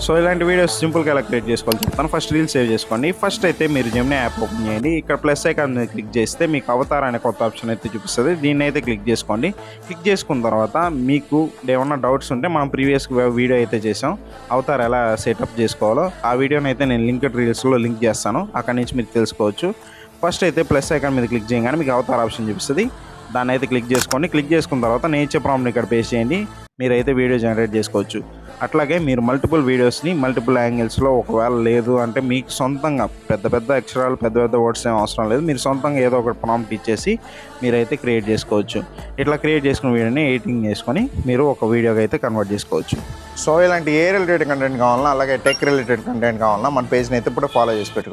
So ఇలాంటి videos సింపుల్గా ఎలా క్రియేట్ చేసుకోవాలి చెప్తాను. ఫస్ట్ రీల్ సేవ్ చేసుకోండి. ఫస్ట్ అయితే మీరు జెమినీ యాప్ ఓపెన్ చేయండి. ఇక్కడ ప్లస్ ఐకాన్ మీద క్లిక్ చేస్తే మీకు అవతార్ అనే కొత్త ఆప్షన్ అయితే చూపిస్తుంది. దీన్ని అయితే క్లిక్ చేసుకోండి. క్లిక్ చేసుకున్న తర్వాత మీకు ఏమన్నా డౌట్స్ ఉంటే మనం ప్రీవియస్ వీడియో అయితే చేసాం అవతార్ ఎలా సెటప్ చేసుకోవాలో. ఆ వీడియోని అయితే నేను లింక్డ్ రీల్స్లో లింక్ చేస్తాను, అక్కడి నుంచి మీరు తెలుసుకోవచ్చు. ఫస్ట్ అయితే ప్లస్ ఐకాన్ మీద క్లిక్ చేయగానే మీకు అవతార్ ఆప్షన్ చూపిస్తుంది. దాన్ని అయితే క్లిక్ చేసుకోండి. క్లిక్ చేసుకున్న తర్వాత నేచర్ ప్రాంప్ట్ని ఇక్కడ పేస్ట్ చేయండి. మీరైతే వీడియో జనరేట్ చేసుకోవచ్చు. అట్లాగే మీరు మల్టిపుల్ వీడియోస్ని మల్టిపుల్ యాంగిల్స్లో ఒకవేళ లేదు అంటే మీకు సొంతంగా పెద్ద పెద్ద అక్షరాలు పెద్ద పెద్ద వర్డ్స్ ఏం అవసరం లేదు, మీరు సొంతంగా ఏదో ఒక ప్రాంప్ట్ ఇచ్చేసి మీరైతే క్రియేట్ చేసుకోవచ్చు. ఇట్లా క్రియేట్ చేసుకున్న వీడియోని ఎడిటింగ్ చేసుకొని మీరు ఒక వీడియోకి అయితే కన్వర్ట్ చేసుకోవచ్చు. సో ఇలాంటి ఏ రిలేటెడ్ కంటెంట్ కావాలన్నా అలాగే టెక్ రిలేటెడ్ కంటెంట్ కావాలన్నా మన పేజ్ని అయితే ఇప్పుడు ఫాలో చేసి పెట్టుకోండి.